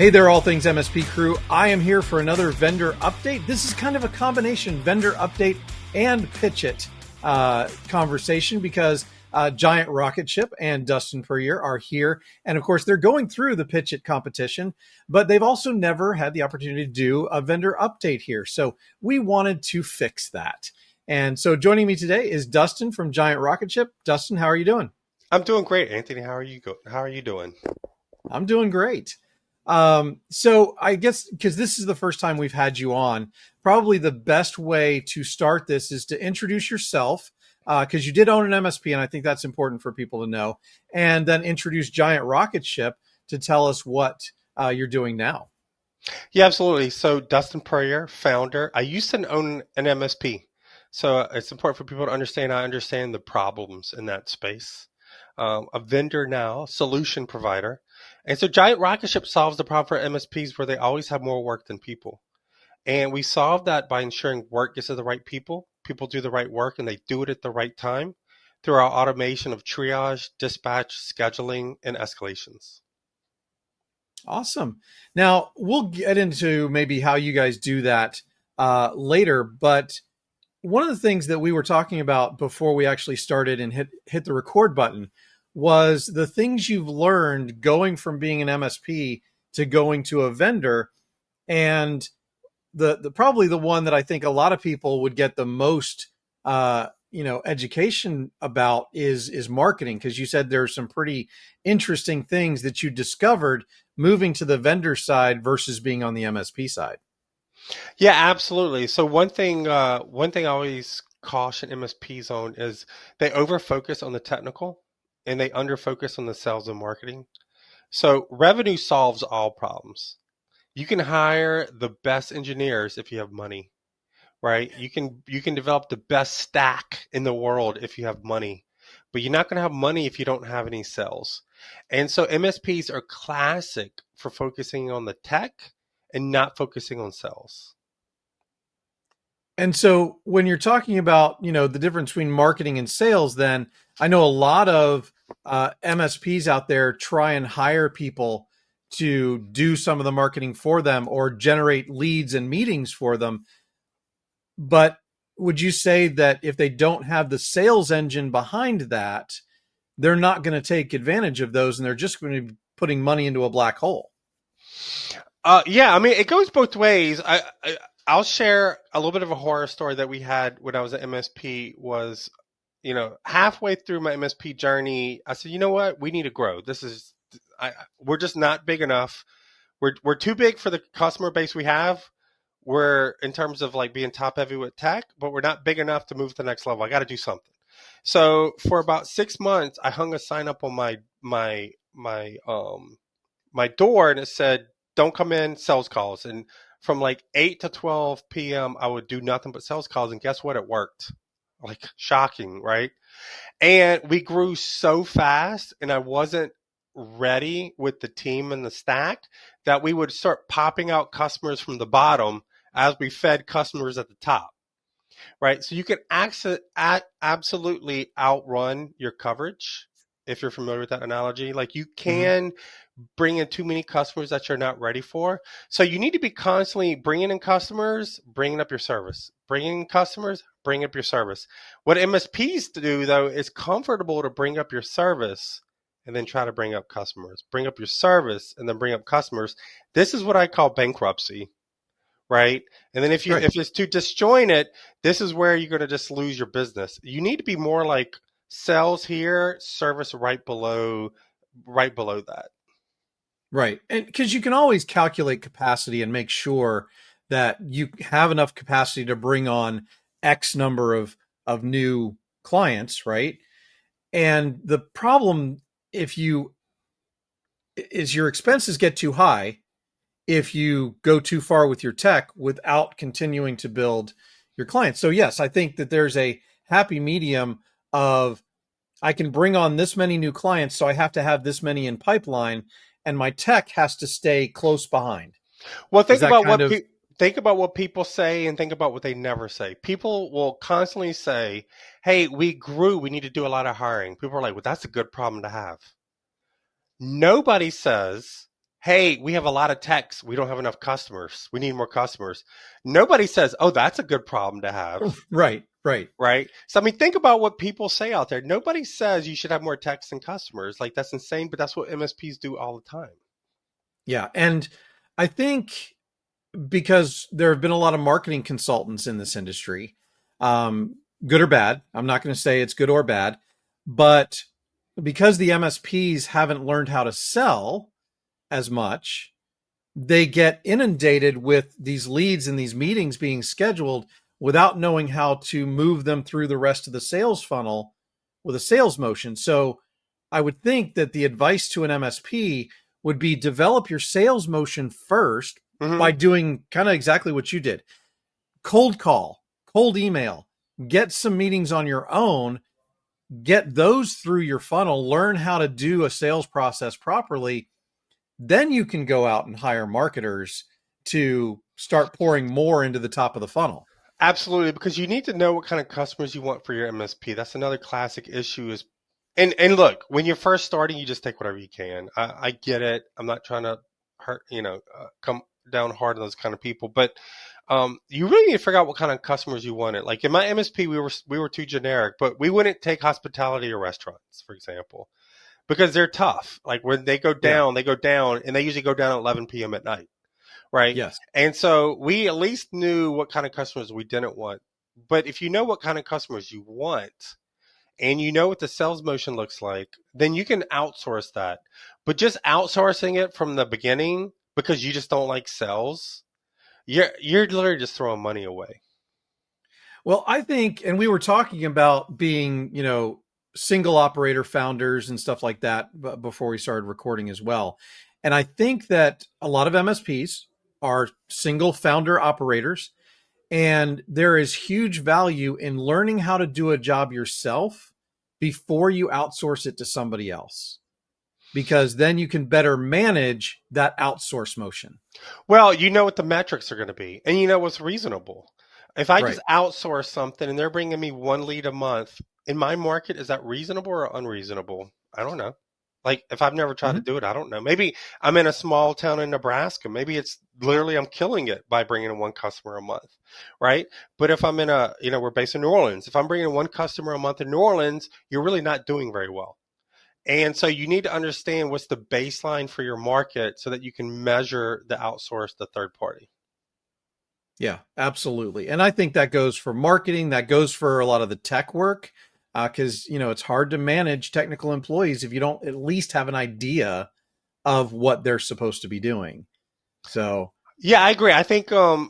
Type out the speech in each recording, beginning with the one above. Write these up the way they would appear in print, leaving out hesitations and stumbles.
Hey there, All Things MSP crew. I am here for another vendor update. This is kind of a combination vendor update and pitch it conversation because Giant Rocketship and Dustin Puryear are here. And of course, they're going through the pitch it competition, but they've also never had the opportunity to do a vendor update here. So we wanted to fix that. And so joining me today is Dustin from Giant Rocketship. Dustin, how are you doing? I'm doing great, Anthony. How are you doing? I'm doing great. So I guess because this is the first time we've had you on, probably the best way to start this is to introduce yourself, because you did own an MSP, and I think that's important for people to know, and then introduce Giant Rocketship to tell us what you're doing now. Yeah, absolutely. So Dustin Puryear, founder. I used to own an MSP. So it's important for people to understand. I understand the problems in that space. A vendor now, solution provider. And so Giant Rocketship solves the problem for MSPs where they always have more work than people. And we solve that by ensuring work gets to the right people. People do the right work and they do it at the right time through our automation of triage, dispatch, scheduling, and escalations. Awesome. Now we'll get into maybe how you guys do that later, but one of the things that we were talking about before we actually started and hit the record button was the things you've learned going from being an MSP to going to a vendor. And the probably the one that I think a lot of people would get the most education about is marketing, because you said there's some pretty interesting things that you discovered moving to the vendor side versus being on the MSP side. Yeah, absolutely. So one thing I always caution MSPs on is they over focus on the technical and they under focus on the sales and marketing. So revenue solves all problems. You can hire the best engineers if you have money, right? You can develop the best stack in the world if you have money, but you're not going to have money if you don't have any sales. And so MSPs are classic for focusing on the tech and not focusing on sales. And so when you're talking about, the difference between marketing and sales, then I know a lot of MSPs out there try and hire people to do some of the marketing for them or generate leads and meetings for them. But would you say that if they don't have the sales engine behind that, they're not going to take advantage of those and they're just going to be putting money into a black hole? Yeah, I mean, it goes both ways. I'll share a little bit of a horror story that we had when I was at MSP was, halfway through my MSP journey, I said, you know what? We need to grow. We're just not big enough. We're too big for the customer base we have. We're in terms of like being top heavy with tech, but we're not big enough to move to the next level. I got to do something. So for about 6 months, I hung a sign up on my door and it said, don't come in, sales calls. And from like 8 to 12 p.m., I would do nothing but sales calls. And guess what? It worked. Like shocking, right? And we grew so fast and I wasn't ready with the team and the stack that we would start popping out customers from the bottom as we fed customers at the top, right? So you can absolutely outrun your coverage if you're familiar with that analogy. Like you can bring in too many customers that you're not ready for. So you need to be constantly bringing in customers, bringing up your service, bringing in customers, bring up your service. What MSPs do though is comfortable to bring up your service and then try to bring up customers, bring up your service and then bring up customers. This is what I call bankruptcy, right? And then if it's too disjointed, this is where you're going to just lose your business. You need to be more like sales here, service right below that. Right. And because you can always calculate capacity and make sure that you have enough capacity to bring on X number of new clients, right? And the problem if you is your expenses get too high if you go too far with your tech without continuing to build your clients. So yes, I think that there's a happy medium of I can bring on this many new clients, so I have to have this many in pipeline, and my tech has to stay close behind. Well, think about what people say and think about what they never say. People will constantly say, "Hey, we grew. We need to do a lot of hiring." People are like, "Well, that's a good problem to have." Nobody says, hey, we have a lot of techs. We don't have enough customers. We need more customers. Nobody says, oh, that's a good problem to have. Right, right. Right. So, I mean, think about what people say out there. Nobody says you should have more techs than customers. Like, that's insane, but that's what MSPs do all the time. Yeah. And I think because there have been a lot of marketing consultants in this industry, good or bad. I'm not going to say it's good or bad, but because the MSPs haven't learned how to sell as much, they get inundated with these leads and these meetings being scheduled without knowing how to move them through the rest of the sales funnel with a sales motion. So I would think that the advice to an MSP would be develop your sales motion first by Hmm. doing kind of exactly what you did. Cold call, cold email, get some meetings on your own, get those through your funnel, learn how to do a sales process properly. Then you can go out and hire marketers to start pouring more into the top of the funnel. Absolutely, because you need to know what kind of customers you want for your MSP. That's another classic issue is, and look, when you're first starting, you just take whatever you can. I get it. I'm not trying to hurt, come down hard on those kind of people, but you really need to figure out what kind of customers you wanted. Like in my MSP, we were too generic, but we wouldn't take hospitality or restaurants, for example, because they're tough. Like when Yeah. they go down, and they usually go down at 11 p.m. at night, right? Yes. And so we at least knew what kind of customers we didn't want. But if you know what kind of customers you want and you know what the sales motion looks like, then you can outsource that. But just outsourcing it from the beginning because you just don't like sales, you're literally just throwing money away. Well, I think, and we were talking about being, single operator founders and stuff like that before we started recording as well. And I think that a lot of MSPs are single founder operators, and there is huge value in learning how to do a job yourself before you outsource it to somebody else, because then you can better manage that outsource motion. Well, you know what the metrics are going to be, and you know what's reasonable. If I just Right. outsource something and they're bringing me one lead a month in my market, is that reasonable or unreasonable? I don't know. Like, if I've never tried to Mhm. do it, I don't know. Maybe I'm in a small town in Nebraska. Maybe it's literally I'm killing it by bringing in one customer a month, right? But if I'm in we're based in New Orleans. If I'm bringing in one customer a month in New Orleans, you're really not doing very well. And so you need to understand what's the baseline for your market so that you can measure the outsource the third party. Yeah, absolutely. And I think that goes for marketing, that goes for a lot of the tech work, because, it's hard to manage technical employees if you don't at least have an idea of what they're supposed to be doing. So, Yeah, I agree. I think I've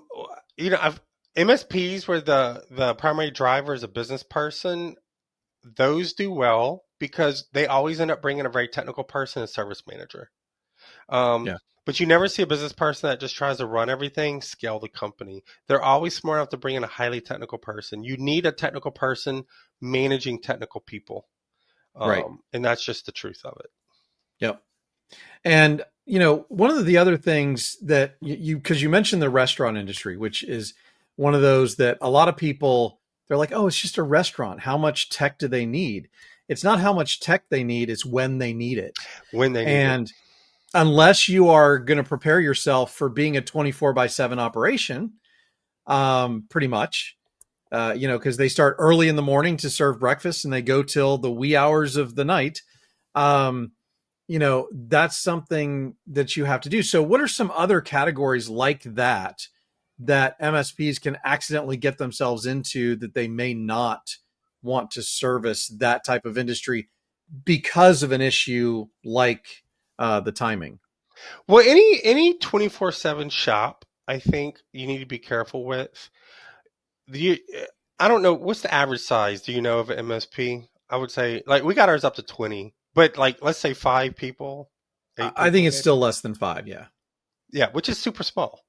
MSPs where the primary driver is a business person, those do well because they always end up bringing a very technical person, a service manager. Um, yeah, but you never see a business person that just tries to run everything, scale the company. They're always smart enough to bring in a highly technical person. You need a technical person managing technical people. right. And that's just the truth of it. Yep. And, one of the other things that because you mentioned the restaurant industry, which is one of those that a lot of people, they're like, oh, it's just a restaurant. How much tech do they need? It's not how much tech they need, it's when they need it. When they need it. And unless you are going to prepare yourself for being a 24/7 operation, pretty much, because they start early in the morning to serve breakfast and they go till the wee hours of the night. Um, that's something that you have to do. So, what are some other categories like that MSPs can accidentally get themselves into that they may not want to service that type of industry because of an issue like the timing? Well, any 24/7 shop, I think you need to be careful with. The I don't know what's the average size. Do you know of an MSP? I would say like we got ours up to 20, but like let's say 5 people, eight I think people it's still maybe. less than five. Yeah. Yeah, which is super small,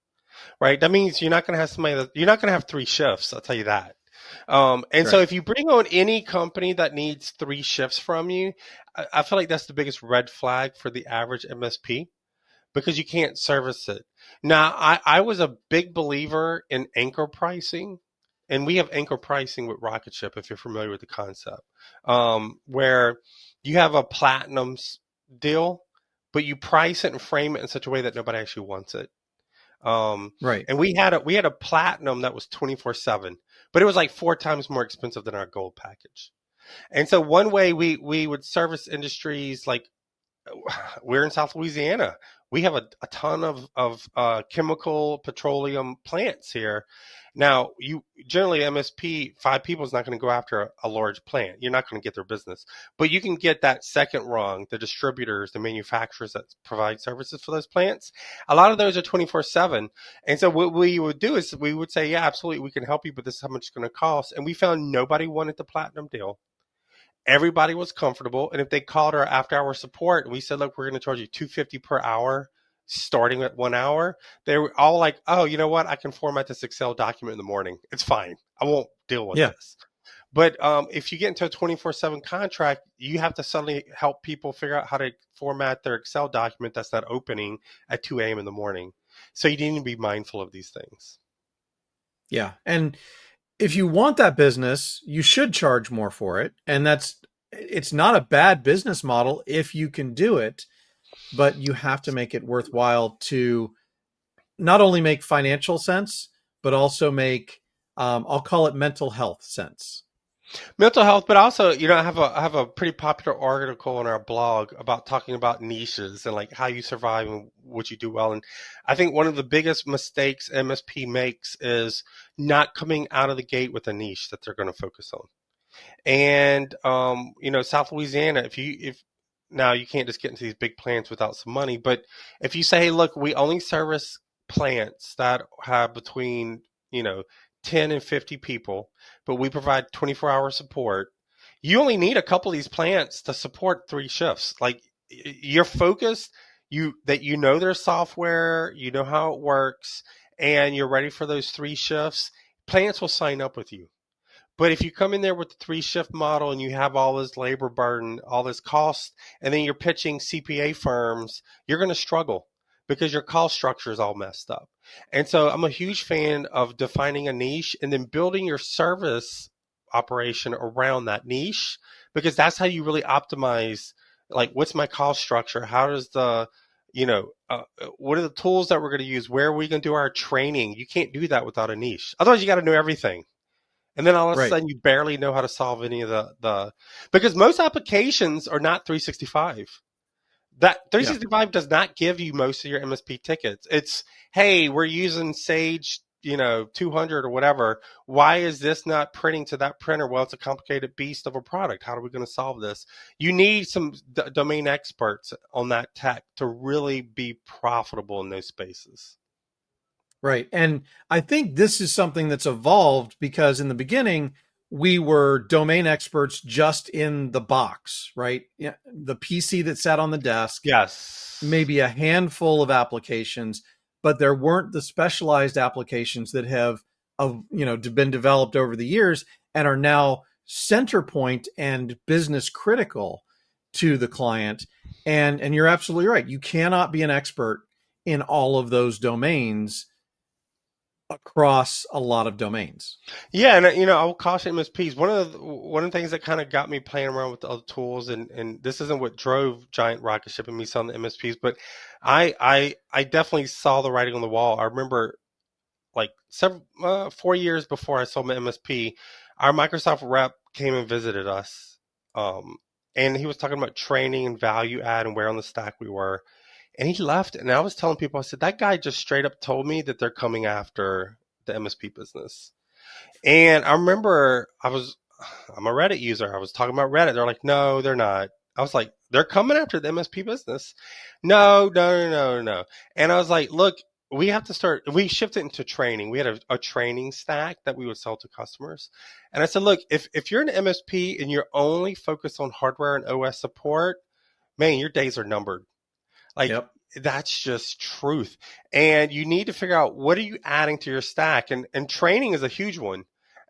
right? That means you're not going to have you're not going to have three shifts. I'll tell you that. And so Right. if you bring on any company that needs three shifts from you, I feel like that's the biggest red flag for the average MSP because you can't service it. Now, I was a big believer in anchor pricing, and we have anchor pricing with Rocketship if you're familiar with the concept, where you have a platinum deal but you price it and frame it in such a way that nobody actually wants it. Right. And we had a platinum that was 24/7, but it was like 4 times more expensive than our gold package. And so one way we would service industries like we're in South Louisiana. We have a ton of chemical petroleum plants here. Now, you generally MSP 5 people is not going to go after a large plant. You're not going to get their business, but you can get that second rung, the distributors, the manufacturers that provide services for those plants. A lot of those are 24/7, and so what we would do is we would say, yeah, absolutely, we can help you, but this is how much it's going to cost. And we found nobody wanted the platinum deal. Everybody was comfortable, and if they called our after hour support and we said, look, we're going to charge you $250 per hour starting at 1 hour, they were all like, oh, you know what, I can format this Excel document in the morning, it's fine, I won't deal with Yeah. this. But if you get into a 24/7 contract, you have to suddenly help people figure out how to format their Excel document that's not opening at 2 a.m. in the morning. So you need to be mindful of these things. Yeah. And if you want that business, you should charge more for it. And it's not a bad business model if you can do it, but you have to make it worthwhile to not only make financial sense, but also make, I'll call it mental health sense. Mental health, but also, I have a pretty popular article on our blog about talking about niches and like how you survive and what you do well. And I think one of the biggest mistakes MSP makes is not coming out of the gate with a niche that they're going to focus on. And South Louisiana, if now you can't just get into these big plants without some money, but if you say, hey, look, we only service plants that have between, 10 and 50 people, but we provide 24-hour support. You only need a couple of these plants to support 3 shifts. Like you're focused, you know their software, you know how it works, and you're ready for those 3 shifts. Plants will sign up with you. But if you come in there with the 3 shift model and you have all this labor burden, all this cost, and then you're pitching CPA firms, you're going to struggle because your cost structure is all messed up. And so I'm a huge fan of defining a niche and then building your service operation around that niche, because that's how you really optimize, like, what's my cost structure? How does what are the tools that we're going to use? Where are we going to do our training? You can't do that without a niche. Otherwise, you got to know everything. And then all of a Right. sudden you barely know how to solve any of the because most applications are not 365. That Yeah. 365 does not give you most of your MSP tickets. It's, hey, we're using Sage, 200 or whatever. Why is this not printing to that printer? Well, it's a complicated beast of a product. How are we going to solve this? You need some domain experts on that tech to really be profitable in those spaces. Right. And I think this is something that's evolved because in the beginning, we were domain experts just in the box, right? Yeah, the PC that sat on the desk, Yes. maybe a handful of applications, but there weren't the specialized applications that have been developed over the years and are now center point and business critical to the client. And you're absolutely right. You cannot be an expert in all of those domains across a lot of domains. Yeah, and I will caution MSPs. One of the things that kind of got me playing around with the other tools, and this isn't what drove Giant Rocketship and me selling the MSPs, but I definitely saw the writing on the wall. I remember like 4 years before I sold my MSP, our Microsoft rep came and visited us, um, and he was talking about training and value add and where on the stack we were, and he left. And I was telling people, I said that guy just straight up told me that they're coming after the MSP business. And I remember I'm a Reddit user. I was talking about Reddit. They're like, no, they're not. I was like, they're coming after the MSP business. No, no, no, no, no. And I was like, look, we shifted into training. We had a training stack that we would sell to customers. And I said, look, if you're an MSP and you're only focused on hardware and OS support, man, your days are numbered. Like, Yep. that's just truth. And you need to figure out, what are you adding to your stack? And training is a huge one.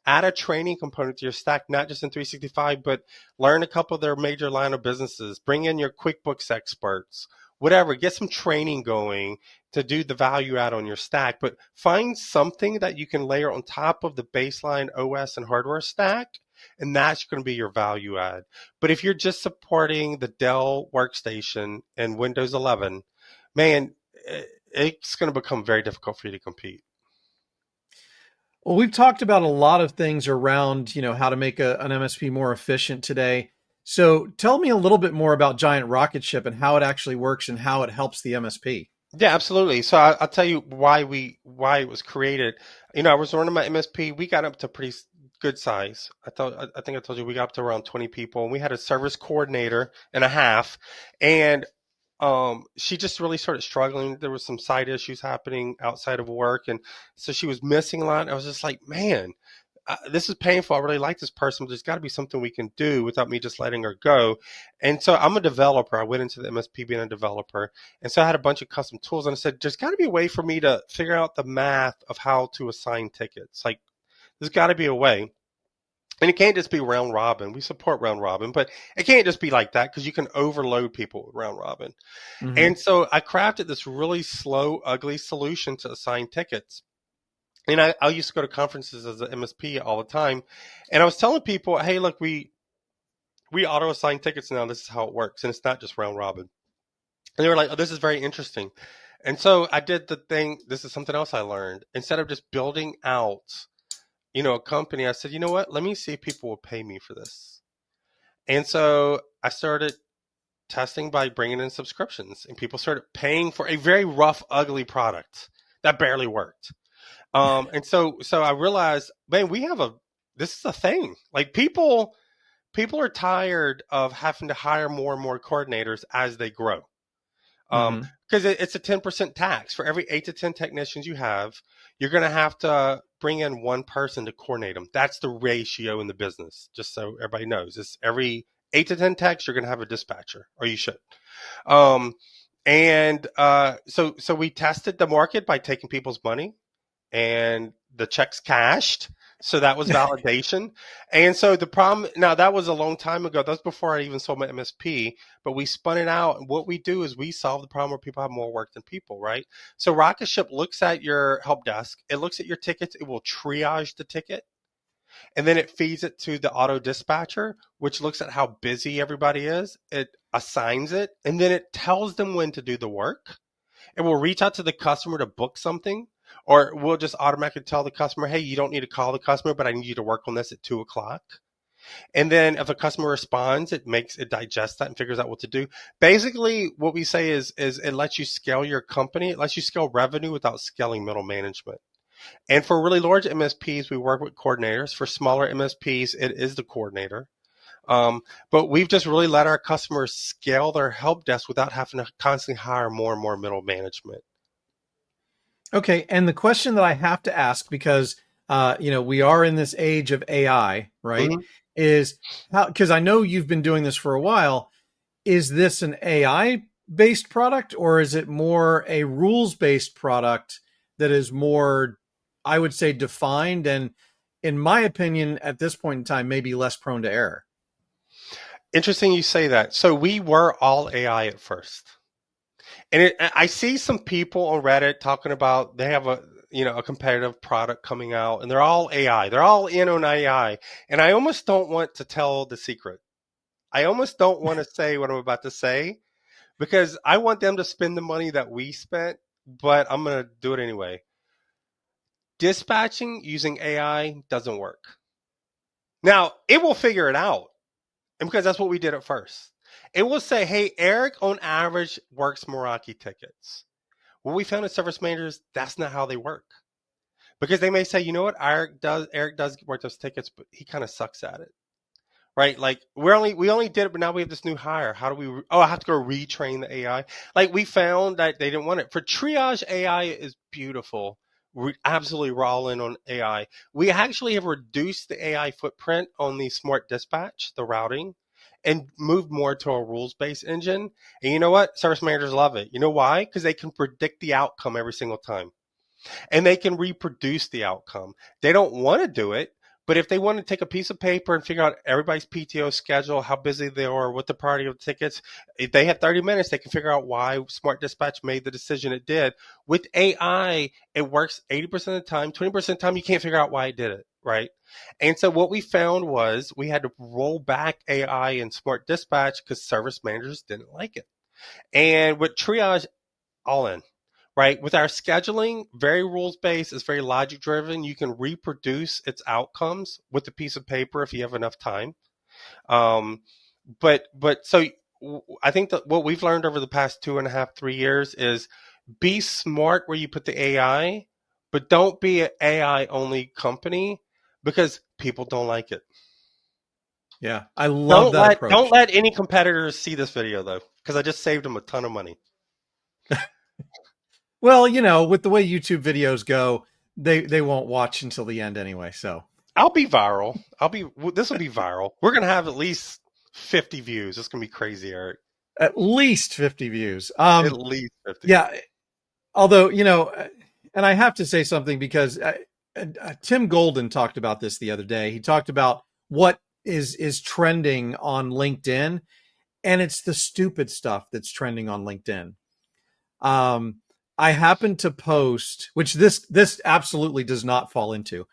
Add a training component to your stack, not just in 365, but learn a couple of their major line of businesses. Bring in your QuickBooks experts, whatever. Get some training going to do the value add on your stack. But find something that you can layer on top of the baseline OS and hardware stack And that's going to be your value add. But if you're just supporting the Dell workstation and Windows 11, man, it's going to become very difficult for you to compete. Well, we've talked about a lot of things around, how to make an MSP more efficient today. So tell me a little bit more about Giant Rocketship and how it actually works and how it helps the MSP. Yeah, absolutely. So I'll tell you why it was created. I was running my MSP. We got up to pretty good size. I think I told you we got up to around 20 people, and we had a service coordinator and a half, and she just really started struggling. There was some side issues happening outside of work, and so she was missing a lot. I was just like, man, this is painful. I really like this person, but there's got to be something we can do without me just letting her go. And so I'm a developer. I went into the MSP being a developer. And so I had a bunch of custom tools, and I said, there's got to be a way for me to figure out the math of how to assign tickets. Like, there's got to be a way. And it can't just be round robin. We support round robin, but it can't just be like that because you can overload people with round robin. Hmm. And so I crafted this really slow, ugly solution to assign tickets. And I used to go to conferences as an MSP all the time. And I was telling people, hey, look, we auto assign tickets now. This is how it works. And it's not just round robin. And they were like, oh, this is very interesting. And so I did the thing. This is something else I learned. Instead of just building out, a company, I said, you know what? Let me see if people will pay me for this. And so I started testing by bringing in subscriptions, and people started paying for a very rough, ugly product that barely worked. And so I realized, man, this is a thing. Like people are tired of having to hire more and more coordinators as they grow. Hmm. Because it's a 10% tax for every 8 to 10 technicians you have. You're going to have to bring in one person to coordinate them. That's the ratio in the business. Just so everybody knows, it's every 8 to 10 techs you're going to have a dispatcher, or you should. Um, and so we tested the market by taking people's money, and the checks cashed. So that was validation. And so the problem now, that was a long time ago. That was before I even sold my MSP, but we spun it out. And what we do is we solve the problem where people have more work than people, right? So Rocketship looks at your help desk, it looks at your tickets, it will triage the ticket, and then it feeds it to the auto dispatcher, which looks at how busy everybody is. It assigns it, and then it tells them when to do the work. It will reach out to the customer to book something, or we'll just automatically tell the customer, hey, you don't need to call the customer, but I need you to work on this at 2 o'clock. And then if a customer responds, it digests that and figures out what to do. Basically, what we say is it lets you scale your company. It lets you scale revenue without scaling middle management. And for really large MSPs, we work with coordinators. For smaller MSPs, it is the coordinator. But we've just really let our customers scale their help desk without having to constantly hire more and more middle management. Okay, and the question that I have to ask, because we are in this age of AI, right? Mhm. Is how, because I know you've been doing this for a while. Is this an AI based product, or is it more a rules based product that is more, I would say, defined and, in my opinion, at this point in time, maybe less prone to error? Interesting you say that. So we were all AI at first. And I see some people on Reddit talking about they have a competitive product coming out, and they're all AI. They're all in on AI. And I almost don't want to tell the secret. I almost don't want to say what I'm about to say because I want them to spend the money that we spent, but I'm going to do it anyway. Dispatching using AI doesn't work. Now, it will figure it out. And because that's what we did at first. It will say, hey, Eric on average works Meraki tickets. What we found at service managers, that's not how they work. Because they may say, you know what, Eric does work those tickets, but he kind of sucks at it. Right? Like we only did it, but now we have this new hire. How do we I have to go retrain the AI. Like we found that they didn't want it. For triage, AI is beautiful. We absolutely raw in on AI. We actually have reduced the AI footprint on the smart dispatch, the routing, and moved more to a rules-based engine. And you know what? Service managers love it. You know why? Because they can predict the outcome every single time, and they can reproduce the outcome. They don't want to do it, But if they want to take a piece of paper and figure out everybody's PTO schedule, how busy they are, what the priority of the tickets, if they have 30 minutes, they can figure out why Smart Dispatch made the decision it did. With AI, it works 80% of the time. 20% of the time, you can't figure out why it did it, right? And so what we found was we had to roll back AI in Smart Dispatch because service managers didn't like it. And with triage, all in, right? With our scheduling, very rules based, it's very logic driven. You can reproduce its outcomes with a piece of paper if you have enough time. Um, but so I think that what we've learned over the past 2.5, 3 years is be smart where you put the AI, but don't be an AI only company because people don't like it. Yeah, I love that Don't approach. let any competitors see this video though, because I just saved them a ton of money. Well, with the way YouTube videos go, they won't watch until the end anyway. So I'll be viral. This will be viral. We're going to have at least 50 views. It's going to be crazy, Eric. at least 50 views. At least 50. Yeah. Although, and I have to say something because Tim Golden talked about this the other day. He talked about what is trending on LinkedIn, and it's the stupid stuff that's trending on LinkedIn. I happen to post, which this absolutely does not fall into.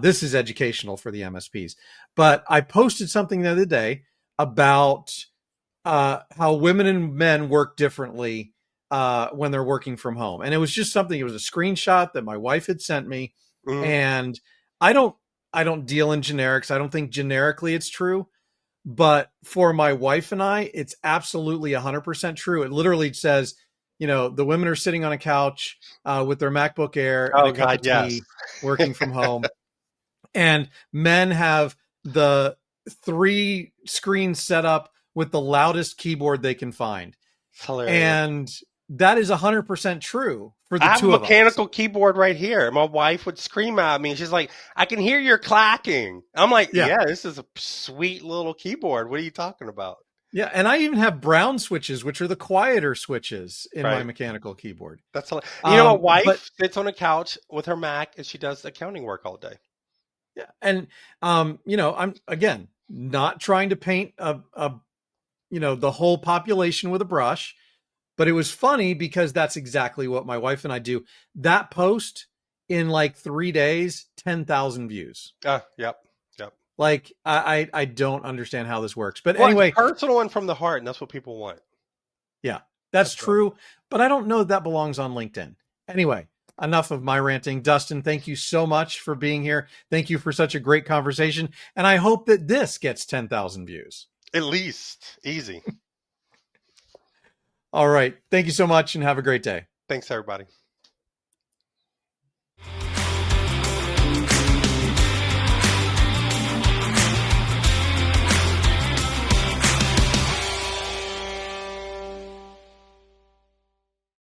This is educational for the MSPs, but I posted something the other day about how women and men work differently when they're working from home, and it was just something. It was a screenshot that my wife had sent me, Mm-hmm. and I don't deal in generics. I don't think generically it's true, but for my wife and I, it's absolutely 100% true. It literally says, the women are sitting on a couch with their MacBook Air and a Oh, cup God, of yes. tea working from home. And men have the 3 screens set up with the loudest keyboard they can find. It's hilarious. And that is 100% true for the I have a two of us. mechanical keyboard right here. My wife would scream at me. She's like, I can hear your clacking. I'm like, Yeah. yeah, this is a sweet little keyboard. What are you talking about? Yeah. And I even have brown switches, which are the quieter switches in my Right. mechanical keyboard. That's hilarious. My But wife sits on a couch with her Mac and she does accounting work all day. yeah. And, I'm, again, not trying to paint the whole population with a brush, but it was funny because that's exactly what my wife and I do. That post in like 3 days, 10,000 views. Yep. Yep. Like I don't understand how this works, but Well, it's anyway, personal and from the heart, and that's what people want. yeah, that's That's what. true. But I don't know that belongs on LinkedIn. Anyway, enough of my ranting. Dustin, thank you so much for being here. Thank you for such a great conversation, and I hope that this gets 10,000 views. At least easy. All right, thank you so much, and have a great day. Thanks, everybody.